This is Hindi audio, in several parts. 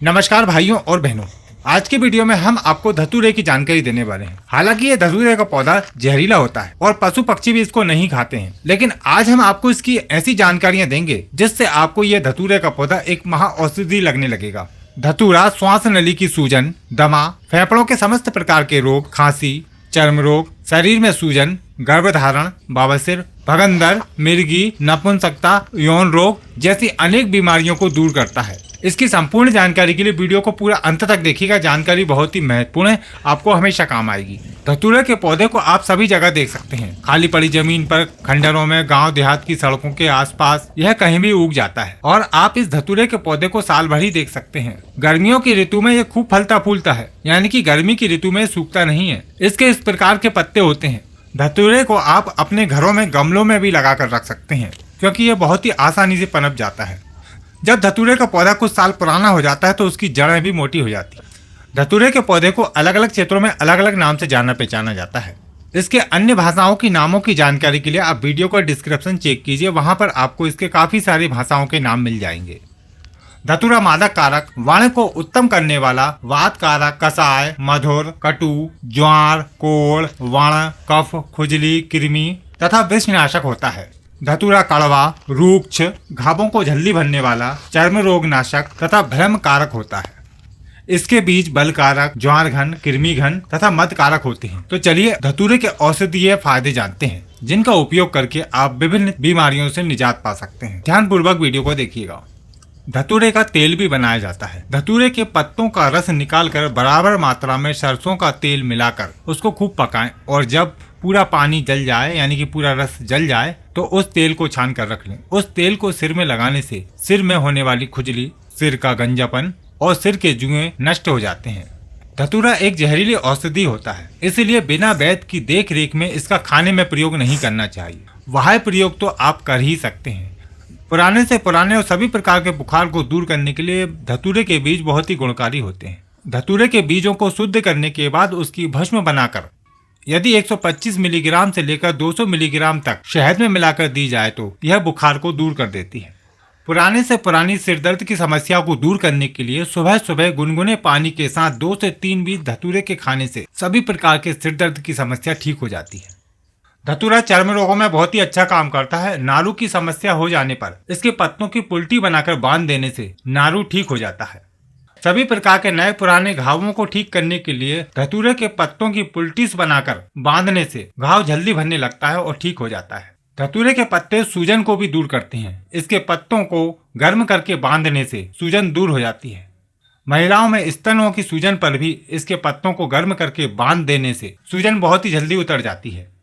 नमस्कार भाइयों और बहनों, आज की वीडियो में हम आपको धतूरे की जानकारी देने वाले हैं। हालांकि ये धतूरे का पौधा जहरीला होता है और पशु पक्षी भी इसको नहीं खाते हैं, लेकिन आज हम आपको इसकी ऐसी जानकारियां देंगे जिससे आपको ये धतूरे का पौधा एक महा औषधि लगने लगेगा। धतूरा श्वास नली की सूजन, दमा, फेफड़ों के समस्त प्रकार के रोग, खांसी, चर्म रोग, शरीर में सूजन, गर्भधारण, बवासीर, भगंदर, मिर्गी, नपुंसकता, यौन रोग जैसी अनेक बीमारियों को दूर करता है। इसकी संपूर्ण जानकारी के लिए वीडियो को पूरा अंत तक देखिएगा। जानकारी बहुत ही महत्वपूर्ण है, आपको हमेशा काम आएगी। धतूरे के पौधे को आप सभी जगह देख सकते हैं, खाली पड़ी जमीन पर, खंडरों में, गांव देहात की सड़कों के आसपास, यह कहीं भी उग जाता है और आप इस धतूरे के पौधे को साल भर ही देख सकते हैं। गर्मियों की ऋतु में यह खूब फलता फूलता है, यानी कि गर्मी की ऋतु में सूखता नहीं है। इसके इस प्रकार के पत्ते होते हैं। धतूरे को आप अपने घरों में गमलों में भी लगा कर रख सकते हैं, क्योंकि यह बहुत ही आसानी से पनप जाता है। जब धतूरे का पौधा कुछ साल पुराना हो जाता है तो उसकी जड़ें भी मोटी हो जाती हैं। धतूरे के पौधे को अलग अलग क्षेत्रों में अलग अलग नाम से जाना पहचाना जाता है। इसके अन्य भाषाओं की नामों की जानकारी के लिए आप वीडियो का डिस्क्रिप्शन चेक कीजिए, वहां पर आपको इसके काफी सारी भाषाओं के नाम मिल जाएंगे। धतूरा मादक कारक, वाणी को उत्तम करने वाला, वात कारक, कषाय, मधुर, कटु, ज्वार, कोढ़, वाण, कफ, खुजली, कृमि तथा विषनाशक होता है। धतूरा कड़वा, रूक्ष, घावों को झल्ली भरने वाला, चर्म रोग नाशक तथा भ्रम कारक होता है। इसके बीज बल कारक, ज्वार घन, कृमि घन तथा मद कारक होते हैं। तो चलिए धतूरे के औषधीय फायदे जानते हैं, जिनका उपयोग करके आप विभिन्न बीमारियों से निजात पा सकते हैं। ध्यान पूर्वक वीडियो को देखिएगा। धतूरे का तेल भी बनाया जाता है। धतूरे के पत्तों का रस निकालकर बराबर मात्रा में सरसों का तेल मिलाकर उसको खूब पकाएं और जब पूरा पानी जल जाए, यानी कि पूरा रस जल जाए, तो उस तेल को छान कर रख लें। उस तेल को सिर में लगाने से सिर में होने वाली खुजली, सिर का गंजापन और सिर के जुएं नष्ट हो जाते हैं। धतूरा एक जहरीली औषधि होता है, इसलिए बिना वैद्य की देख रेख में इसका खाने में प्रयोग नहीं करना चाहिए। वह प्रयोग तो आप कर ही सकते हैं। पुराने से पुराने और सभी प्रकार के बुखार को दूर करने के लिए धतूरे के बीज बहुत ही गुणकारी होते हैं। धतूरे के बीजों को शुद्ध करने के बाद उसकी भस्म बनाकर यदि 125 मिलीग्राम से लेकर 200 मिलीग्राम तक शहद में मिलाकर दी जाए तो यह बुखार को दूर कर देती है। पुराने से पुरानी सिर दर्द की समस्या को दूर करने के लिए सुबह सुबह गुनगुने पानी के साथ 2 से 3 बीज धतूरे के खाने से सभी प्रकार के सिर दर्द की समस्या ठीक हो जाती है। धतूरा चर्म रोगों में बहुत ही अच्छा काम करता है। नारू की समस्या हो जाने पर इसके पत्तों की पुल्टी बनाकर बांध देने से नारू ठीक हो जाता है। सभी प्रकार के नए पुराने घावों को ठीक करने के लिए धतूरे के पत्तों की पुल्टीस बनाकर बांधने से घाव जल्दी भरने लगता है और ठीक हो जाता है। धतूरे के पत्ते सूजन को भी दूर करते हैं। इसके पत्तों को गर्म करके बांधने से सूजन दूर हो जाती है। महिलाओं में स्तनों की सूजन पर भी इसके पत्तों को गर्म करके बांध देने से सूजन बहुत ही जल्दी उतर जाती है।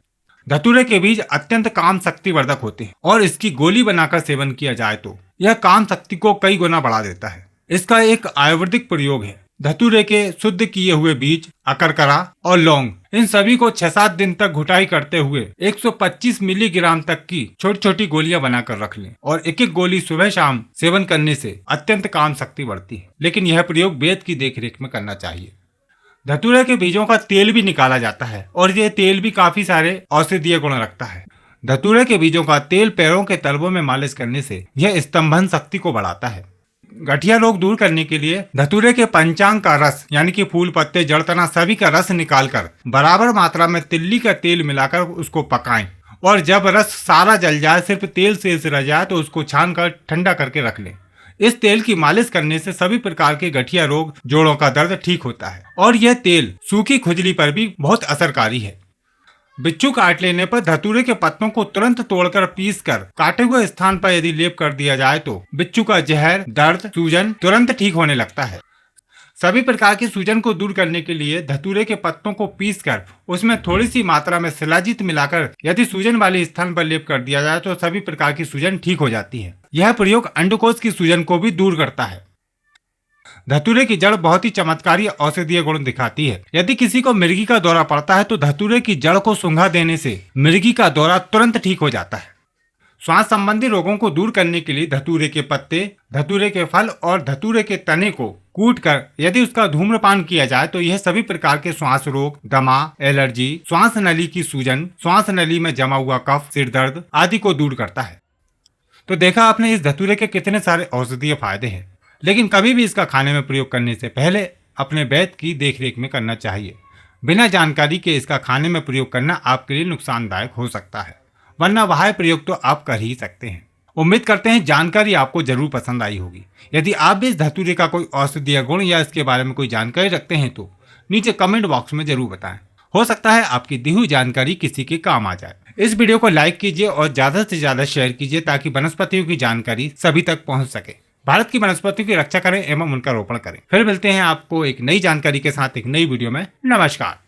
धतूरे के बीज अत्यंत काम शक्तिवर्धक होते हैं और इसकी गोली बनाकर सेवन किया जाए तो यह काम शक्ति को कई गुना बढ़ा देता है। इसका एक आयुर्वेदिक प्रयोग है। धतूरे के शुद्ध किए हुए बीज, अकरकरा और लौंग, इन सभी को 6-7 दिन तक घुटाई करते हुए 125 मिलीग्राम तक की छोटी छोटी गोलियां बनाकर रख लें और एक एक गोली सुबह शाम सेवन करने से अत्यंत काम शक्ति बढ़ती है, लेकिन यह प्रयोग वेद की देखरेख में करना चाहिए। धतूरे के बीजों का तेल भी निकाला जाता है और यह तेल भी काफी सारे औषधीय गुण रखता है। धतूरे के बीजों का तेल पैरों के तलवों में मालिश करने से यह स्तंभन शक्ति को बढ़ाता है। गठिया रोग दूर करने के लिए धतूरे के पंचांग का रस, यानी कि फूल, पत्ते, जड़, तना सभी का रस निकालकर बराबर मात्रा में तिल्ली का तेल मिलाकर उसको पकाएं और जब रस सारा जल जाए, सिर्फ तेल शेष रह जाए तो उसको छान कर ठंडा करके रख लें। इस तेल की मालिश करने से सभी प्रकार के गठिया रोग, जोड़ों का दर्द ठीक होता है और यह तेल सूखी खुजली पर भी बहुत असरकारी है। बिच्छू काट लेने पर धतूरे के पत्तों को तुरंत तोड़कर पीसकर काटे हुए स्थान पर यदि लेप कर दिया जाए तो बिच्छू का जहर, दर्द, सूजन तुरंत ठीक होने लगता है। सभी प्रकार की सूजन को दूर करने के लिए धतूरे के पत्तों को पीसकर उसमें थोड़ी सी मात्रा में शिलाजीत मिलाकर यदि सूजन वाले स्थान पर लेप कर दिया जाए तो सभी प्रकार की सूजन ठीक हो जाती है। यह प्रयोग अंडकोश की सूजन को भी दूर करता है। धतूरे की जड़ बहुत ही चमत्कारी औषधीय गुण दिखाती है। यदि किसी को मिर्गी का दौरा पड़ता है तो धतूरे की जड़ को सूंघा देने से मिर्गी का दौरा तुरंत ठीक हो जाता है। श्वास संबंधी रोगों को दूर करने के लिए धतूरे के पत्ते, धतूरे के फल और धतूरे के तने को कूटकर यदि उसका धूम्रपान किया जाए तो यह सभी प्रकार के श्वास रोग, दमा, एलर्जी, श्वास नली की सूजन, श्वास नली में जमा हुआ कफ, सिर दर्द आदि को दूर करता है। तो देखा आपने इस धतूरे के कितने सारे औषधीय फायदे हैं। लेकिन कभी भी इसका खाने में प्रयोग करने से पहले अपने वैद्य की देखरेख में करना चाहिए। बिना जानकारी के इसका खाने में प्रयोग करना आपके लिए नुकसानदायक हो सकता है, वरना बाह्य प्रयोग तो आप कर ही सकते हैं। उम्मीद करते हैं जानकारी आपको जरूर पसंद आई होगी। यदि आप भी इस धतूरे का कोई औषधीय गुण या इसके बारे में कोई जानकारी रखते हैं तो नीचे कमेंट बॉक्स में जरूर बताएं। हो सकता है आपकी दी हुई जानकारी किसी के काम आ जाए। इस वीडियो को लाइक कीजिए और ज्यादा से ज्यादा शेयर कीजिए ताकि वनस्पतियों की जानकारी सभी तक पहुंच सके। भारत की वनस्पतियों की रक्षा करें एवं उनका रोपण करें। फिर मिलते हैं आपको एक नई जानकारी के साथ एक नई वीडियो में। नमस्कार।